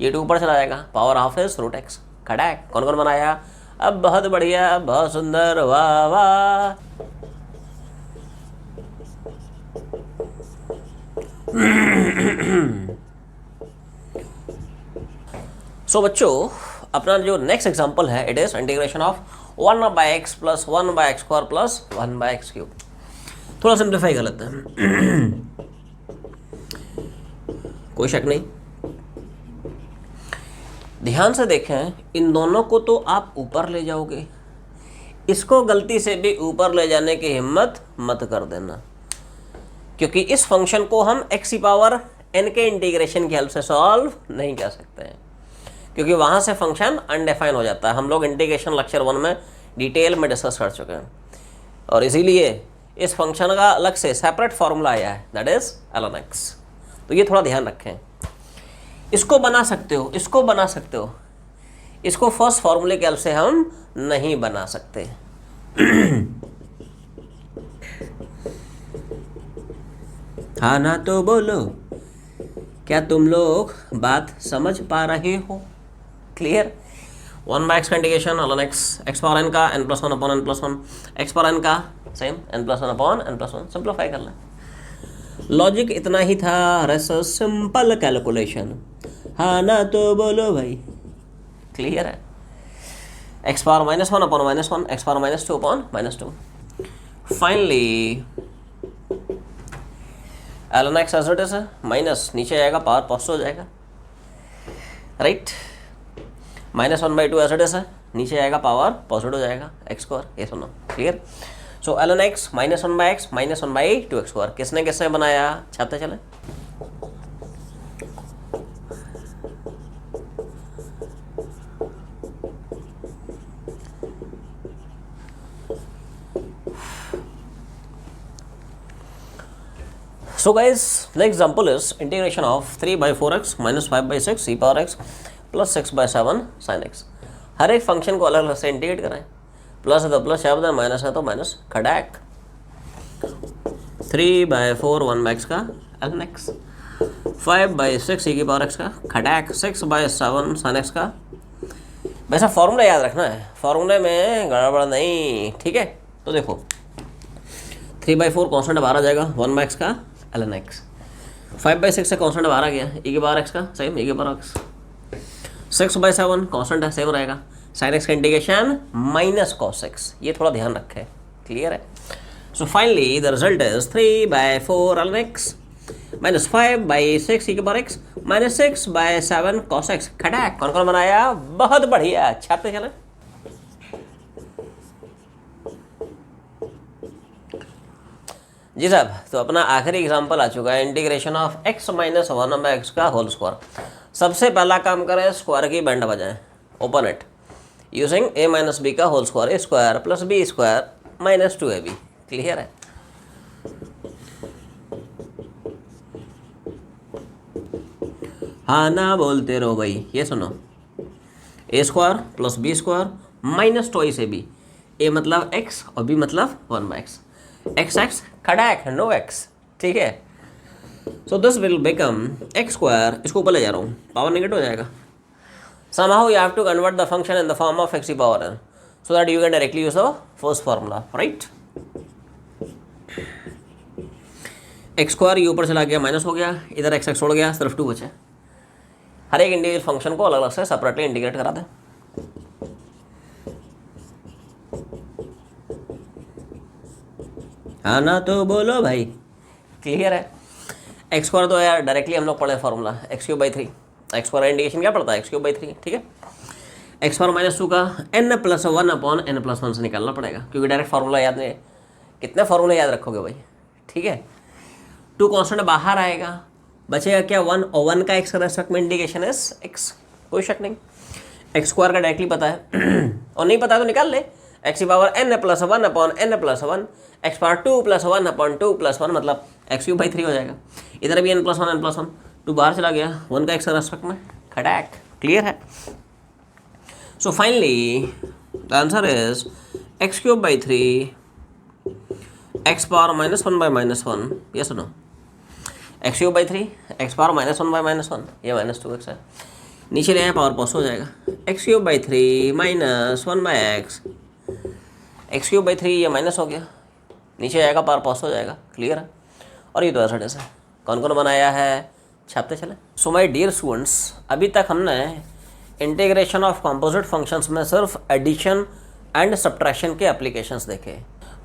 ये 2 ऊपर चला जाएगा. Power half is root X. खड़ाक. कौन कौन बनाया? अब बहुत बढ़िया, बहुत सुंदर, वाह वाह. सो बच्चों, अपना जो नेक्स्ट एग्जांपल है it is integration of 1 by x plus 1 by x square plus 1 by x cube. थोड़ा सिंप्लीफाई कर लेते हैं. कोई शक नहीं. ध्यान से देखें, इन दोनों को तो आप ऊपर ले जाओगे, इसको गलती से भी ऊपर ले जाने की हिम्मत मत कर देना, क्योंकि इस फंक्शन को हम एक्स की पावर एन के इंटीग्रेशन की हेल्प से सॉल्व नहीं कर सकते हैं, क्योंकि वहाँ से फंक्शन अनडिफाइन हो जाता है. हम लोग इंटीग्रेशन लेक्चर 1 में डिटेल में डिस्कस कर चुके हैं, और इसीलिए इस फंक्शन का अलग से सेपरेट फार्मूला आया है, दैट इज ln x. तो ये थोड़ा ध्यान रखें. इसको बना सकते हो, इसको बना सकते हो, इसको फर्स्ट फार्मूले के हेल्प से हम नहीं बना सकते. हाँ ना तो बोलो. क्या तुम लोग बात समझ पा रहे हो? क्लियर? 1 बाय एक्स का integration ln x, X power N का n plus 1 upon n plus 1, X power N का same n plus 1 upon n plus 1. Simplify कर लें. लॉजिक इतना ही था. Rest simple calculation. हाँ ना तो बोलो भाई. क्लियर है? X power minus 1 upon minus 1, X power minus 2 upon minus 2. Finally ln x as it is है, माइनस नीचे आएगा, पावर पॉजिटिव हो जाएगा, right. Minus 1 by 2 as it is है, नीचे आएगा, पावर पॉजिटिव हो जाएगा, एक्स स्क्वायर. ये सुनो. Clear? So ln x minus 1 by x minus 1 by 2 x square. किसने किसने बनाया? छापते चले. So guys, next example is integration of 3 by 4x minus 5 by 6 e power x plus 6 by 7 sin x. हर एक function को अलग अलग से इंटीग्रेट कराएं. प्लस है तो प्लस शब्द है, माइनस है तो माइनस. खड़ाक. 3 by 4 1 by x का ln x, 5 by 6 e की पावर x का खड़ाक, 6 by 7 sin x का. वैसा फॉर्मूला याद रखना है, फॉर्मूले में गड़बड़ नहीं. ठीक है? तो देखो 3 by 4 कॉन्स्टेंट बाहर आ जाएगा, 1 by x का ln x. 5 by 6 से कॉन्स्टेंट बाहर आ गया, e की पावर x का सेम, e की पावर x. 6 by 7 कॉन्स्टेंट है, सेम रहेगा. sin x का इंटीग्रेशन माइनस cos x. ये थोड़ा ध्यान रखें. क्लियर है? So finally the result is 3 by 4 ln x minus 5 by 6 e की power x minus 6 by 7 cos x. खटाक. कौन कौन बनाया? बहुत बढ़िया. छापते चले. जी साहब, तो अपना आखिरी एग्जांपल आ चुका है, integration of x minus 1 by X का होल स्क्वायर. सबसे पहला काम करें, स्क्वायर की बैंड बजाएं. Open it using a minus B का whole square, A square plus B square minus 2ab. Clear है? हाँ ना बोलते रहो भाई. ये सुनो, A square plus B square minus twice ab. A मतलब x और b मतलब 1 बाई एक्स. एक्स एक्स खड़ाक, नो एक्स. ठीक है? So this will become x square. इसको ऊपर ले जा रहा हूँ, पावर नेगेटिव हो जाएगा. somehow you have to convert the function in the form of x की power n so that you can directly use the first formula, right? X square ये ऊपर चला गया, माइनस हो गया, इधर एक्स एक्स छोड़ गया, सिर्फ 2 बचे. हर एक इंडिविजुअल फंक्शन को अलग अलग से सेपरेटली इंटीग्रेट करा दें. हाँ ना तो बोलो भाई. क्लियर है? एक्स स्क्वायर तो यार डायरेक्टली हम लोग पढ़े formula x cube by 3. X square indication क्या पड़ता है? x cube by 3. ठीक है? एक्स पावर माइनस 2 का n plus 1 upon n plus 1 से निकालना पड़ेगा, क्योंकि डायरेक्ट फार्मूला याद नहीं है. कितने फार्मूले याद रखोगे भाई? ठीक है? 2 कॉन्स्टेंट बाहर आएगा, बचेगा क्या? 1, और 1 का एक्स का रेस्पेक्ट में इंडिकेशन है x. कोई शक नहीं. एक्स स्क्वायर का डायरेक्टली पता है और नहीं पता तो निकाल ले. एक्स की power n plus 1 upon n plus 1, X power 2 plus 1 upon 2 plus 1 मतलब x क्यूब बाई 3 हो जाएगा. इधर भी n प्लस 1 n प्लस 1, 2 बाहर चला गया, 1 का एक्स रेस्पेक्ट में खटाक, क्लियर है। So finally the answer is x³/3 x⁻⁻1/-1, yes no, x³/3 x⁻⁻1/-1, ये -2x है, नीचे ले आए पावर पॉस हो जाएगा, x³/3 -1/x, x³/3 ये माइनस हो गया, नीचे आएगा पावर पॉस हो जाएगा, क्लियर है। और ये तो ऐसा कौन कौन बनाया है, छापते चले। सो माय डियर स्टूडेंट्स, अभी तक हमने इंटीग्रेशन ऑफ कंपोजिट फंक्शंस में सिर्फ एडिशन एंड सब्ट्रैक्शन के एप्लीकेशंस देखे,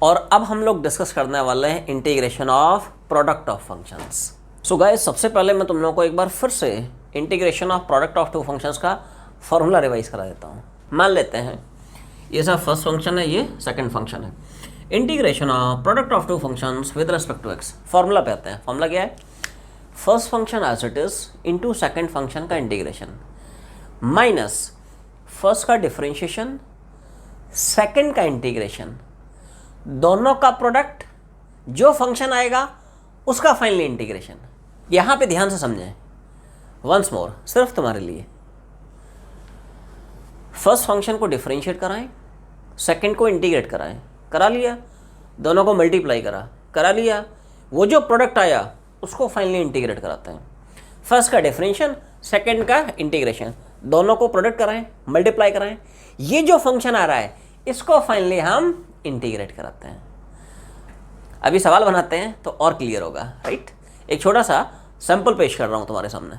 और अब हम लोग डिस्कस करने वाले हैं integration of product of functions. So guys, सबसे पहले मैं तुम लोगों को एक बार फिर से integration of product of two functions का फॉर्मूला रिवाइज करा देता हूँ। मान लेते हैं ये सब फर्स्ट फंक्शन है, ये सेकंड फंक्शन है। Integration of product of two functions with respect to x, formula पे आते हैं। फॉर्मूला क्या है, first function as it is into second function का इंटीग्रेशन माइनस फर्स्ट का डिफरेंशिएशन, सेकंड का इंटीग्रेशन, दोनों का प्रोडक्ट, जो फंक्शन आएगा उसका फाइनली इंटीग्रेशन। यहां पे ध्यान से समझें, वंस मोर, सिर्फ तुम्हारे लिए। फर्स्ट फंक्शन को डिफरेंशिएट कराएं, सेकंड को इंटीग्रेट कराएं, करा लिया, दोनों को मल्टीप्लाई करा लिया, वो जो प्रोडक्ट आया उसको फाइनली इंटीग्रेट कराते हैं। फर्स्ट का डिफरेंशिएशन, सेकंड का इंटीग्रेशन, दोनों को प्रोडक्ट कराएं, मल्टीप्लाई कराएं, ये जो फंक्शन आ रहा है इसको फाइनली हम इंटीग्रेट कराते हैं। अभी सवाल बनाते हैं तो और क्लियर होगा, राइट। एक छोटा सा सैंपल पेश कर रहा हूं तुम्हारे सामने।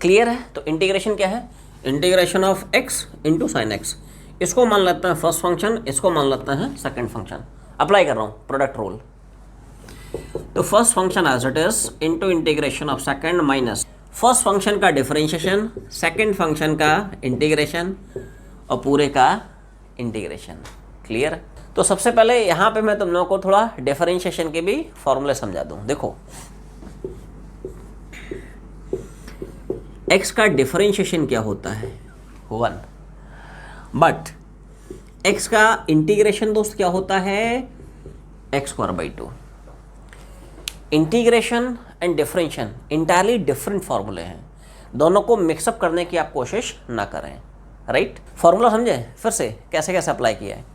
क्लियर है, तो इंटीग्रेशन क्या है, integration of x into sine x, इसको मान लेते हैं फर्स्ट फंक्शन, इसको मान लेते हैं सेकंड फंक्शन। अप्लाई कर रहा हूं प्रोडक्ट रूल। तो first function as it is into integration of second minus first function का डिफरेंशिएशन, सेकंड फंक्शन का इंटीग्रेशन और पूरे का इंटीग्रेशन। क्लियर है। तो सबसे पहले यहां पे मैं तुम लोगों को थोड़ा डिफरेंशिएशन के भी फॉर्मूले समझा दूं। देखो, x का डिफरेंशिएशन क्या होता है, 1, बट x का इंटीग्रेशन दोस्त क्या होता है, x²/2। Integration and differentiation entirely different फॉर्मूले हैं, दोनों को मिक्सअप करने की आप कोशिश ना करें, राइट। फॉर्मूला समझे फिर से कैसे कैसे अप्लाई किया है।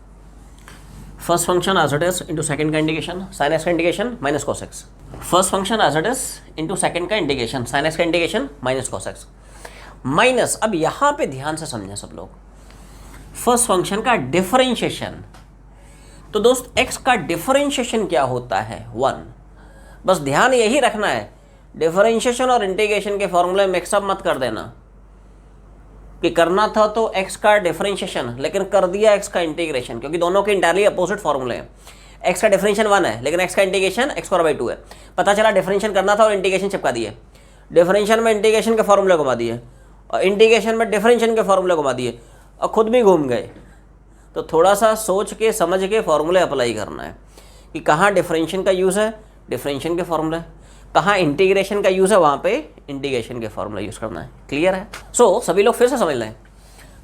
First function as it is into second का इंटीग्रेशन, साइन एक्स का integration minus cos x. First function as it is into second का इंटीग्रेशन, साइन एक्स का integration minus cos x minus. अब यहां पे ध्यान से समझें सब लोग, फर्स्ट फंक्शन का डिफरेंशिएशन। तो दोस्त x का डिफरेंशिएशन क्या होता है, 1। बस ध्यान यही रखना है, डिफरेंशिएशन और इंटीग्रेशन के फॉर्मूले मिक्सअप मत कर देना कि करना था तो x का डिफरेंशिएशन लेकिन कर दिया x का इंटीग्रेशन, क्योंकि दोनों के इंटायरली अपोजिट फॉर्मूले हैं। x का डिफरेंशिएशन 1 है लेकिन x का इंटीग्रेशन x²/2 है। पता चला डिफरेंशिएशन करना था और इंटीग्रेशन चिपका दिए, डिफरेंशिएशन में इंटीग्रेशन के फॉर्मूले घुमा दिए और इंटीग्रेशन में डिफरेंशिएशन के फॉर्मूले घुमा दिए और खुद भी घूम गए। तो थोड़ा सा सोच के समझ के फॉर्मूले अप्लाई करना है कि कहाँ डिफरेंशिएशन का यूज़ है, डिफरेंशिएशन के फॉर्मूले, कहाँ इंटीग्रेशन का यूज़ है, वहाँ पे इंटीग्रेशन के फॉर्मूला यूज़ करना है। क्लियर है। सो सभी लोग फिर से समझ लें,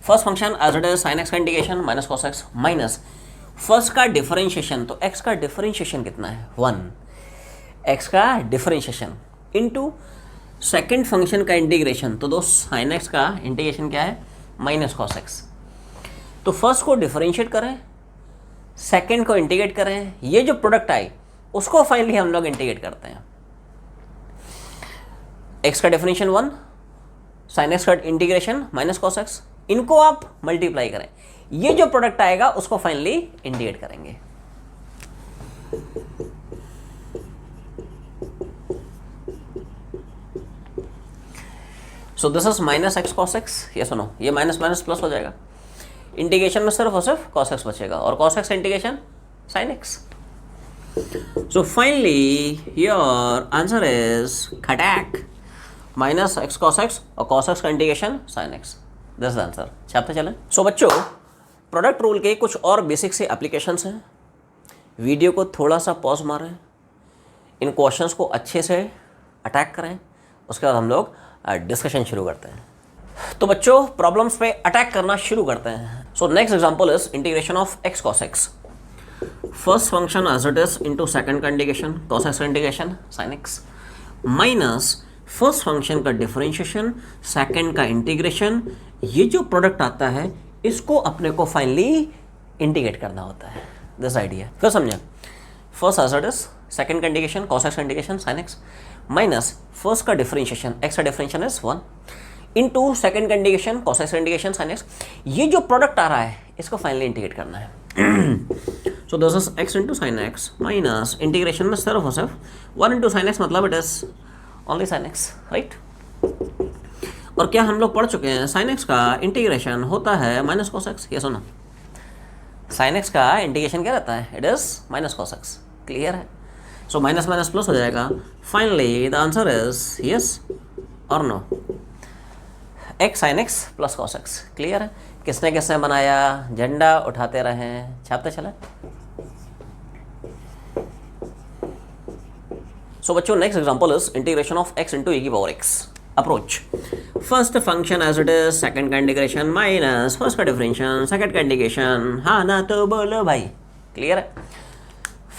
first function as it is sine x का integration minus cos x minus first का डिफरेंशिएशन। तो एक्स का डिफरेंशिएशन कितना है, 1, एक्स का डिफरेंशिएशन इनटू सेकंड फंक्शन का इंटीग्रेशन। तो दो साइन एक्स का इंटीग्रेशन क्या है, माइनस कॉस एक्स। तो फर्स्ट को डिफरेंशिएट करें, सेकंड को इंटीग्रेट करें, ये जो प्रोडक्ट आई उसको फाइनली हम लोग इंटीग्रेट करते हैं। एक्स का डिफरेंशिएशन 1, साइन एक्स का इंटीग्रेशन माइनस कॉस एक्स, इनको आप मल्टीप्लाई करें, ये जो प्रोडक्ट आएगा उसको फाइनली इंटीग्रेट करेंगे। सो this is minus X cos x, ये सुनो, ये माइनस माइनस प्लस हो जाएगा, इंटीग्रेशन में सिर्फ और सिर्फ कॉस एक्स बचेगा और cos X integration sine X. So finally your answer is खटैक, माइनस एक्स कॉस एक्स और कॉस एक्स का integration sine X, this is answer. छापते चलें। सो बच्चों, प्रोडक्ट रूल के कुछ और बेसिक से एप्लीकेशंस हैं। वीडियो को थोड़ा सा पॉज मारें, इन क्वेश्चंस को अच्छे से अटैक करें, उसके बाद हम लोग डिस्कशन शुरू करते हैं। तो बच्चों, प्रॉब्लम्स पे अटैक करना शुरू करते हैं। So next example is integration of x cos x. First function as it is into second का इंटीग्रेशन कॉस एक्स का integration sine x minus first function का डिफरेंशिएशन सेकेंड का इंटीग्रेशन, ये जो प्रोडक्ट आता है इसको अपने को फाइनली इंटीग्रेट करना होता है, दिस आइडिया। फिर समझा, first as it is second का इंटीग्रेशन कॉस एक्स का integration sine x minus first का डिफरेंशिएशन एक्स का डिफरेंशिएशन इज 1 इंटू सेकेंड का इंटीग्रेशन कॉस एक्स का इंटीग्रेशन साइन एक्स, ये जो प्रोडक्ट आ रहा है इसको फाइनली इंटीग्रेट करना है। So this is x into sine x minus integration में सिर्फ और सिर्फ 1 इंटू साइन एक्स, मतलब it is only sine x, right. और क्या हम लोग पढ़ चुके हैं, साइन एक्स का इंटीग्रेशन होता है माइनस कॉस एक्स, ये सुनो, साइन एक्स का इंटीग्रेशन क्या रहता है, it is minus cos X, clear है। सो माइनस माइनस प्लस हो जाएगा, finally the answer is yes और no, X sine X plus cos X, clear है। किसने किसने बनाया, झंडा उठाते रहें, छापते चले। सो बच्चों next example is integration of x into e की power x approach. First function as it is second का इंटीग्रेशन माइनस फर्स्ट का डिफरेंशिएशन सेकंड का इंटीग्रेशन, हाँ ना तो बोलो भाई, क्लियर है।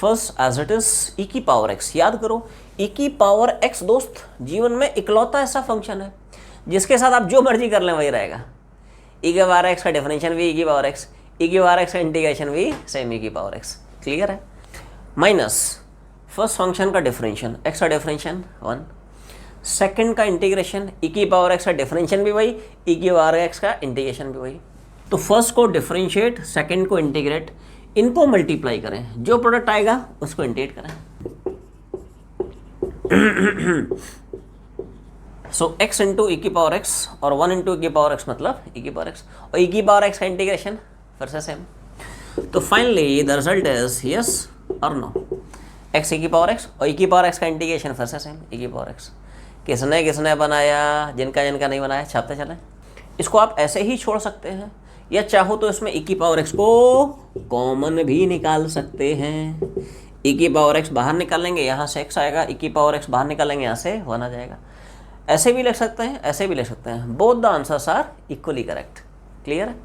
First as it is e की पावर x, याद करो e की पावर x दोस्त जीवन में इकलौता ऐसा फंक्शन है जिसके साथ आप जो मर्जी कर लें वही रहेगा। e की पावर x का डिफरेंशिएशन भी e की पावर x, e की पावर x का इंटीग्रेशन भी सेम e की पावर x, क्लियर है। माइनस फर्स्ट फंक्शन का डिफरेंशिएशन x का डिफरेंशिएशन 1, सेकंड का इंटीग्रेशन e की पावर x का डिफरेंशिएशन भी वही, e की पावर x का इंटीग्रेशन भी वही। तो फर्स्ट को डिफरेंशिएट, सेकंड को इंटीग्रेट, इनको मल्टीप्लाई करें, जो प्रोडक्ट आएगा उसको इंटीग्रेट करें। सो x इंटू ई की पावर x और 1 इंटू ई की पावर x मतलब e की पावर x, और e की पावर x का इंटीग्रेशन फिर से सेम। तो finally the result is yes और नो, x e की पावर x और e की पावर x का इंटीग्रेशन फिर से सेम, e की पावर x। किसने किसने बनाया, जिनका जिनका नहीं बनाया छापते चलें। इसको आप ऐसे ही छोड़ सकते हैं, या चाहो तो इसमें e की पावर x को कॉमन भी निकाल सकते हैं। e की पावर x बाहर निकालेंगे, यहाँ से x आएगा, e की पावर x बाहर निकालेंगे, यहाँ से 1 आ जाएगा। ऐसे भी लिख सकते हैं, ऐसे भी लिख सकते हैं, both the answers are equally correct, clear है।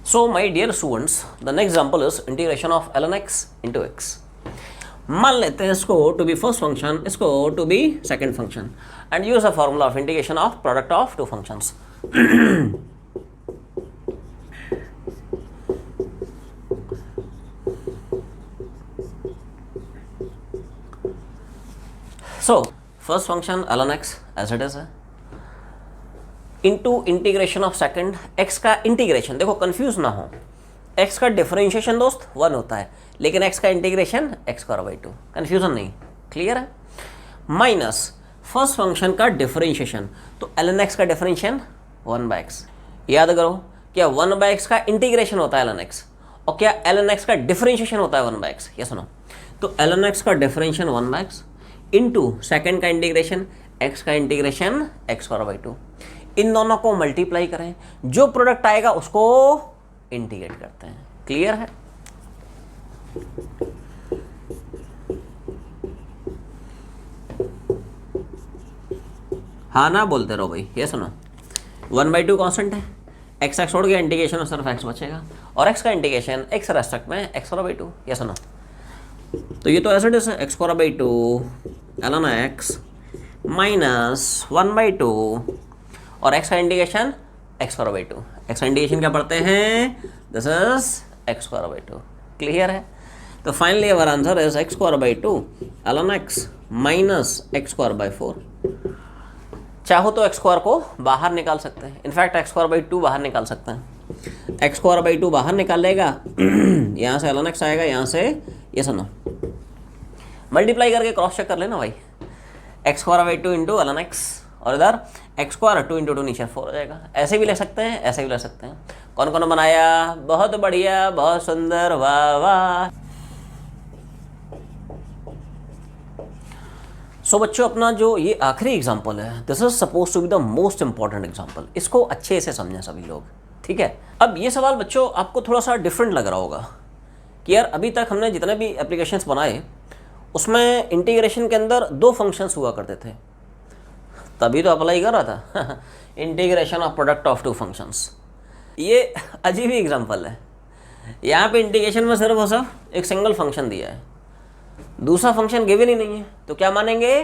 So my dear students, the next example is integration of ln x into x. मान लेते हैं इसको टू बी फर्स्ट फंक्शन, इसको to be second function, and use a formula of integration of product of two functions. So first function ln x as it is है, into integration of second x का integration, देखो confuse ना हो, x का differentiation दोस्त 1 होता है, लेकिन x का इंटीग्रेशन x²/2, कंफ्यूजन नहीं, क्लियर है। माइनस फर्स्ट फंक्शन का डिफरेंशिएशन, तो ln x का डिफरेंशिएशन 1/x, याद करो क्या 1/x का इंटीग्रेशन होता है ln x, और क्या ln x का डिफरेंशिएशन होता है 1/x, ये सुनो। तो ln x का डिफरेंशिएशन 1/x इंटू सेकेंड का इंटीग्रेशन x का इंटीग्रेशन x²/2, इन दोनों को मल्टीप्लाई करें, जो प्रोडक्ट आएगा उसको इंटीग्रेट करते हैं, क्लियर है। हाँ ना बोलते रहो भाई, ये सुनो 1/2 कांस्टेंट है, x छोड़ गया, इंटीग्रेशन में सिर्फ x बचेगा, और x का इंटीग्रेशन x रेस्पेक्ट में x²/2, ये सुनो। तो ये तो ऐसे है x²/2 ln x माइनस 1/2 और x का इंटीग्रेशन x²/2, x का इंटीग्रेशन क्या पढ़ते हैं, दिस इज x²/2, क्लियर है। तो finally our answer is x²/2 ln x minus x²/4। चाहो तो x² को बाहर निकाल सकते हैं, इनफैक्ट x²/2 बाहर निकाल सकते हैं, x²/2 बाहर निकाल लेगा, यहाँ से ln x आएगा, यहाँ से ये सुनो मल्टीप्लाई करके क्रॉस चेक कर लेना भाई, x²/2 इंटू ln x, और इधर x² 2 इंटू 2 नीचे 4 हो जाएगा। ऐसे भी ले सकते हैं, ऐसे भी ले सकते हैं। कौन कौन बनाया, बहुत बढ़िया, बहुत सुंदर, वाह वाह। सो बच्चों अपना जो ये आखिरी एग्जाम्पल है, this is suppose to be the most important example, इसको अच्छे से समझें सभी लोग, ठीक है। अब ये सवाल बच्चों आपको थोड़ा सा डिफरेंट लग रहा होगा कि यार अभी तक हमने जितने भी एप्लीकेशंस बनाए उसमें इंटीग्रेशन के अंदर 2 फंक्शंस हुआ करते थे, तभी तो अप्लाई कर रहा था integration of product of two functions. ये अजीब ही एग्जांपल है। यहाँ पे इंटीग्रेशन में सिर्फ और सिर्फ एक सिंगल फंक्शन दिया है, दूसरा फंक्शन गिवन ही नहीं है, तो क्या मानेंगे,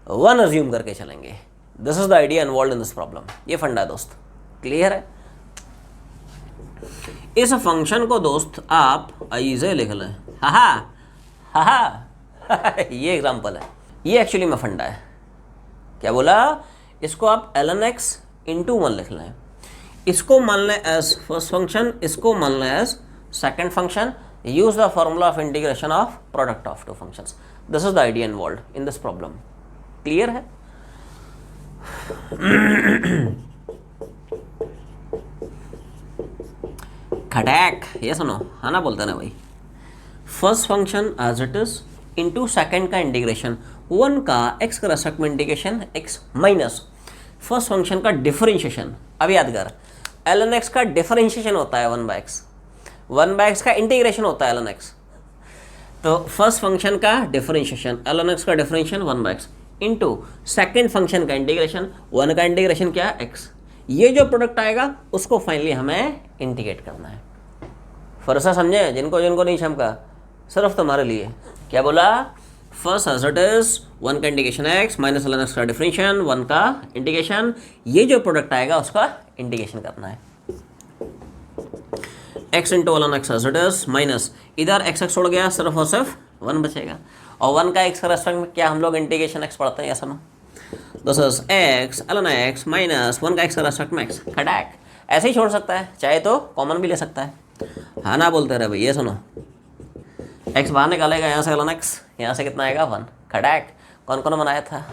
वन अज्यूम करके चलेंगे। This is the idea involve in this problem. ये फंडा है दोस्त, क्लियर है। इस फंक्शन को दोस्त आप ऐसे लिख लें, ये एग्जांपल है, ये एक्चुअली में फंडा है। क्या बोला, इसको आप ln x इंटू 1 लिख लें, इसको मान लें एज फर्स्ट फंक्शन, इसको मान लें as second function. Use the formula of integration of product of two functions. This is the idea involve in this problem, clear है। खटैक, ये सुनो, है ना, बोलते ना भाई, first function as it is into second का इंटीग्रेशन, 1 का x का रेस्पेक्ट में integration x minus first function का डिफरेंशिएशन। अब याद कर, ln x का डिफरेंशिएशन होता है 1/x, 1/x का इंटीग्रेशन होता है ln x। तो फर्स्ट फंक्शन का डिफरेंशिएशन, ln x का differentiation 1/x into second function का इंटीग्रेशन, 1 का इंटीग्रेशन क्या है, x। ये जो प्रोडक्ट आएगा उसको फाइनली हमें इंटीग्रेट करना है। फर्सा समझे, जिनको जिनको नहीं समझा, सिर्फ तुम्हारे लिए। क्या बोला, फर्स्ट एज इट इज 1 का integration x minus ln x का डिफरेंशिएशन, 1 का इंटीग्रेशन, ये जो प्रोडक्ट आएगा उसका इंटीग्रेशन करना है। x into ln x as it is minus, इधर x छोड़ गया, सिर्फ और सिर्फ 1 बचेगा, और 1 का x का रेस्पेक्ट में क्या हम लोग इंटीग्रेशन x पढ़ते हैं, ऐसा ना। This is x ln x minus 1 का x का रेस्पेक्ट में x। खटैक, ऐसे ही छोड़ सकता है, चाहे तो कॉमन भी ले सकता है, हाँ ना बोलते रहे भाई। ये सुनो, x बाहर निकालेगा, यहाँ से ln x, यहाँ से कितना आएगा 1। खटैक, कौन कौन बनाया था।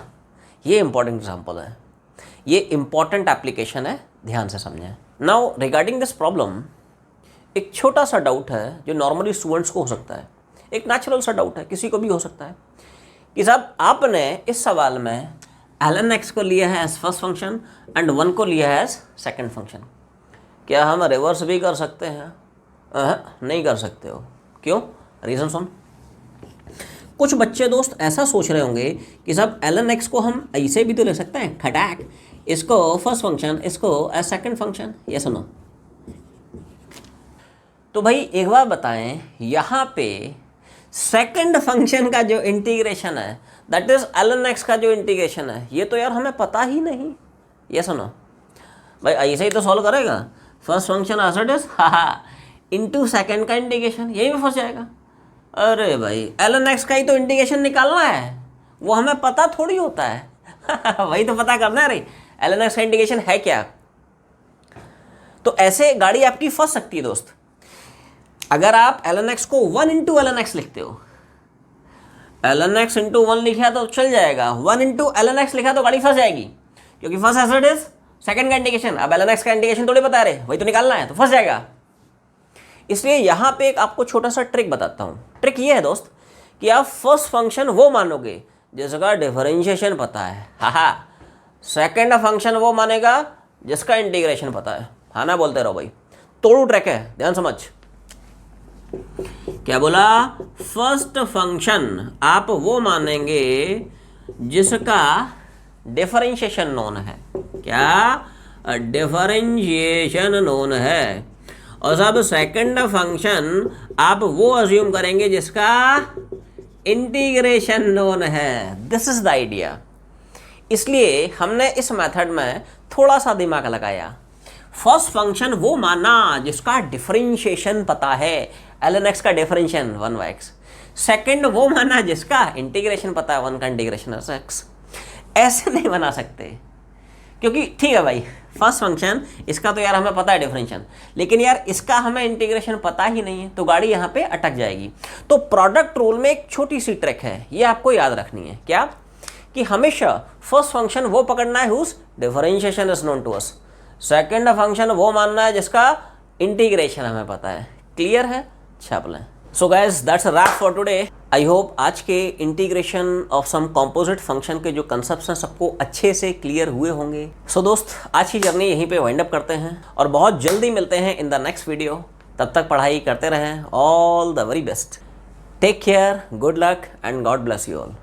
ये इंपॉर्टेंट एग्जाम्पल है, ये इंपॉर्टेंट एप्लीकेशन है, ध्यान से समझें। नाउ रिगार्डिंग दिस प्रॉब्लम, एक छोटा सा डाउट है जो नॉर्मली स्टूडेंट्स को हो सकता है, एक नेचुरल सा डाउट है, किसी को भी हो सकता है कि साहब आपने इस सवाल में ln x को लिया है एज फर्स्ट फंक्शन एंड 1 को लिया है एज सेकेंड फंक्शन, क्या हम रिवर्स भी कर सकते हैं? नहीं कर सकते हो। क्यों? रीज़न सुन। कुछ बच्चे दोस्त ऐसा सोच रहे होंगे कि साहब ln x को हम ऐसे भी तो ले सकते हैं, खटैक, इसको फर्स्ट फंक्शन, इसको एज सेकेंड फंक्शन। ये सुनो, तो भाई एक बार बताएं, यहाँ पे सेकंड फंक्शन का जो इंटीग्रेशन है, दैट इज ln x का जो इंटीग्रेशन है, ये तो यार हमें पता ही नहीं। ये सुनो भाई, ऐसे ही तो सॉल्व करेगा, first function as it is into second का इंटीग्रेशन, यही में फंस जाएगा। अरे भाई ln x का ही तो इंटीग्रेशन निकालना है, वो हमें पता थोड़ी होता है वही तो पता करना है। अरे ln x का इंटीग्रेशन है क्या? तो ऐसे गाड़ी आपकी फंस सकती है दोस्त। अगर आप ln x को 1 इंटू ln x लिखते हो, ln x इंटू 1 लिखा तो चल जाएगा, 1 इंटू ln x लिखा तो गाड़ी फंस जाएगी, क्योंकि first as it is second का इंटीग्रेशन, अब ln x का इंटीग्रेशन थोड़ी बता रहे, वही तो निकालना है, तो फंस जाएगा। इसलिए यहाँ पे एक आपको छोटा सा ट्रिक बताता हूँ। ट्रिक ये है दोस्त कि आप फर्स्ट फंक्शन वो मानोगे जिसका डिफरेंशिएशन पता है, सेकंड फंक्शन वो मानेगा जिसका इंटीग्रेशन पता है, हाँ ना बोलते रहो भाई। तोड़ू ट्रिक है, ध्यान समझ। क्या बोला, फर्स्ट फंक्शन आप वो मानेंगे जिसका डिफरेंशिएशन नोन है, क्या डिफरेंशिएशन नोन है, और सब सेकंड फंक्शन आप वो अज्यूम करेंगे जिसका इंटीग्रेशन नोन है। This is the idea. इसलिए हमने इस मेथड में थोड़ा सा दिमाग लगाया। फर्स्ट फंक्शन वो माना जिसका डिफरेंशिएशन पता है, ln x का डिफरेंशिएशन 1/x। सेकंड वो माना जिसका इंटीग्रेशन पता है, 1 का इंटीग्रेशन x। ऐसे नहीं बना सकते, क्योंकि ठीक है भाई, फर्स्ट फंक्शन इसका तो यार हमें पता है डिफरेंशिएशन, लेकिन यार इसका हमें इंटीग्रेशन पता ही नहीं है, तो गाड़ी यहाँ पे अटक जाएगी। तो प्रोडक्ट रूल में एक छोटी सी ट्रिक है, ये आपको याद रखनी है। क्या? कि हमेशा फर्स्ट फंक्शन वो पकड़ना है whose differentiation is known to us, second function वो मानना है जिसका इंटीग्रेशन हमें पता है। क्लियर है? छाप लें। So guys that's a wrap for today. I hope आज के integration of some composite function के जो कंसेप्ट्स हैं सबको अच्छे से क्लियर हुए होंगे। सो दोस्त, आज की जर्नी यहीं पे वाइंड अप करते हैं और बहुत जल्दी मिलते हैं इन द नेक्स्ट वीडियो। तब तक पढ़ाई करते रहें। All the very best. Take care, good luck and God bless you all.